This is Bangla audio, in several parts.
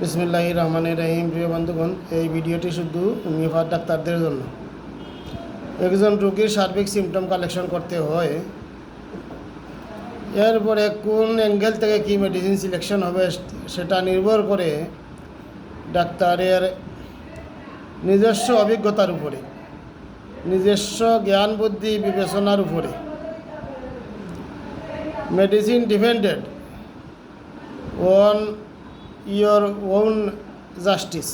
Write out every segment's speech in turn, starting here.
বিসমিল্লাহির রহমানির রহিম। প্রিয় বন্ধুগণ, এই ভিডিওটি শুধু হোমিওপ্যাথ ডাক্তারদের জন্য। একজন রোগীর সার্বিক সিমটম কালেকশন করতে হয়, এরপরে কোন অ্যাঙ্গেল থেকে কী মেডিসিন সিলেকশন হবে সেটা নির্ভর করে ডাক্তারের নিজস্ব অভিজ্ঞতার উপরে, নিজস্ব জ্ঞান বুদ্ধি বিবেচনার উপরে। Medicine depended on your own justice।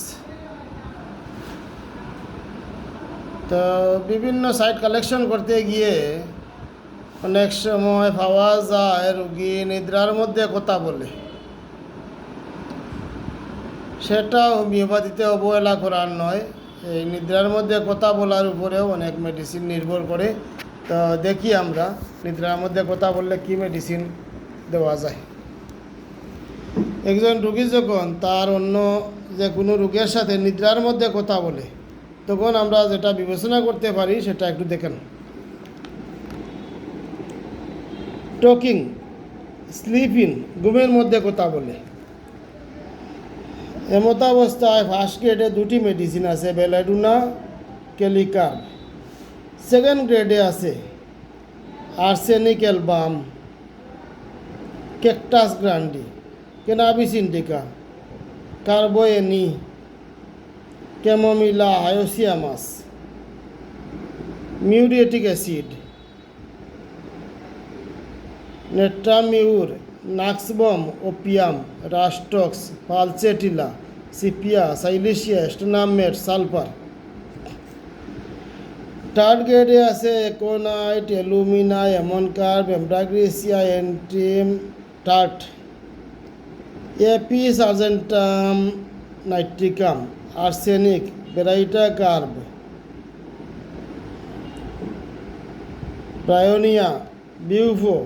তো বিভিন্ন সাইট কালেকশন করতে গিয়ে অনেক সময় পাওয়া যায় রোগী নিদ্রার মধ্যে কথা বলে। সেটা হোমিওপ্যাথিতে অবহেলা করার নয়, এই নিদ্রার মধ্যে কথা বলার উপরেও অনেক মেডিসিন নির্ভর করে। তো দেখি আমরা নিদ্রার মধ্যে কথা বললে কী মেডিসিন দেওয়া যায়। একজন রোগী যখন তার অন্য যে কোনো রোগের সাথে নিদ্রার মধ্যে কথা বলে, তখন আমরা যেটা বিবেচনা করতে পারি সেটা একটু দেখেন। টকিং, স্লিপিং, ঘুমের মধ্যে কথা বলে। এমত অবস্থায় ফার্স্ট গ্রেডে দুটি মেডিসিন আছে, বেলাডুনা, ক্যালিকার। সেকেন্ড গ্রেডে আছে arsenic album, cactus grandi, cannabis indica, কার্বোয়েনি, chamomilla hyoscyamus, muriatic acid, natrum mur, nux vom, opium, rhus tox, pulsatilla, sepia, silicea, স্টোনামেট, সালফার। থার্ড গ্রেডে আছে aconite, alumina, ammon carb, ambra grisea, antim tart, এপি সার্জেন্টাম nitricum, arsenic, baryta carb, bryonia, bufo,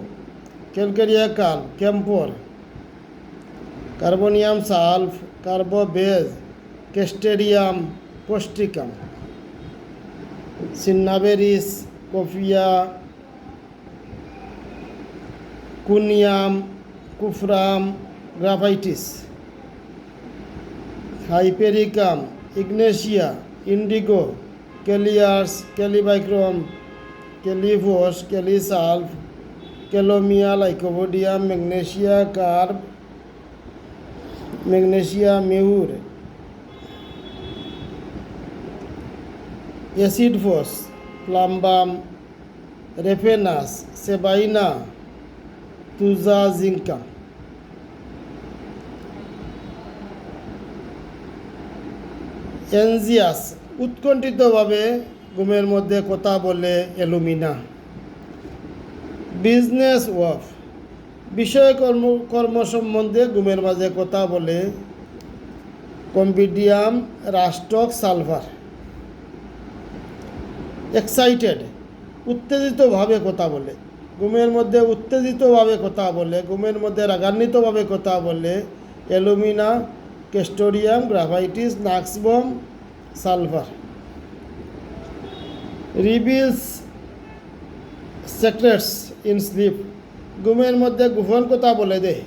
calcarea carb, camphor, carboneum sulph, carbo veg, castoreum, পোস্টিকাম, cinnabaris, coffea, conium, cuprum, graphites, hypericum, ignatia, indigo, kali ars, kali bichrom, kali phos, kali sulph, kalmia, lycopodium, magnesia carb, magnesia mur, acid phos, plumbum, রেফেনাস, সেবাইনা, thuja, জিঙ্কা। এনজিয়াস, উৎকণ্ঠিতভাবে ঘুমের মধ্যে কথা বলে, অ্যালুমিনা। বিজনেস ওয়াফ, বিষয় কর্ম সম্বন্ধে ঘুমের মাঝে কথা বলে, কম্পিডিয়াম, রাস্টক, সালফার। এক্সাইটেড, উত্তেজিতভাবে কথা বলে, ঘুমের মধ্যে উত্তেজিতভাবে কথা বলে, ঘুমের মধ্যে রাগান্বিতভাবে কথা বলে, alumina, castoreum, graphites, nux vom, sulphur. Reveals secrets in sleep, ঘুমের মধ্যে গোপন কথা বলে দেয়,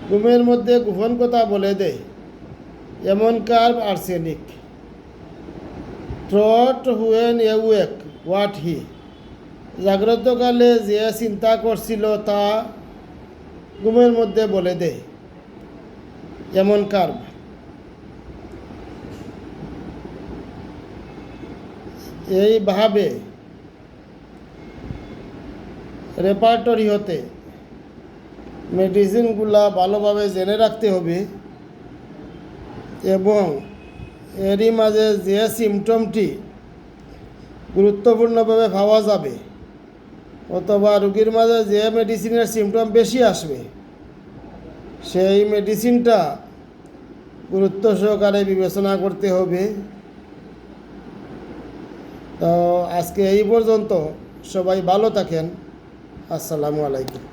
ঘুমের মধ্যে গোপন কথা বলে দেয়, এমনকার্ব, আর্সেনিক। থ্রট হুয়েন অ্যাওয়েক হোয়াট হি, জাগ্রতকালে যে চিন্তা করছিল তা ঘুমের মধ্যে বলে দেয়, এমনকার্ব। এইভাবে রেপার্টরি হতে মেডিসিনগুলা ভালোভাবে জেনে রাখতে হবে এবং এরই মাঝে যে সিমটমটি গুরুত্বপূর্ণভাবে পাওয়া যাবে অথবা রোগীর মাঝে যে মেডিসিনের সিমটম বেশি আসবে সেই মেডিসিনটা গুরুত্ব সহকারে বিবেচনা করতে হবে। তো আজকে এই পর্যন্ত, সবাই ভালো থাকেন। আসসালামু আলাইকুম।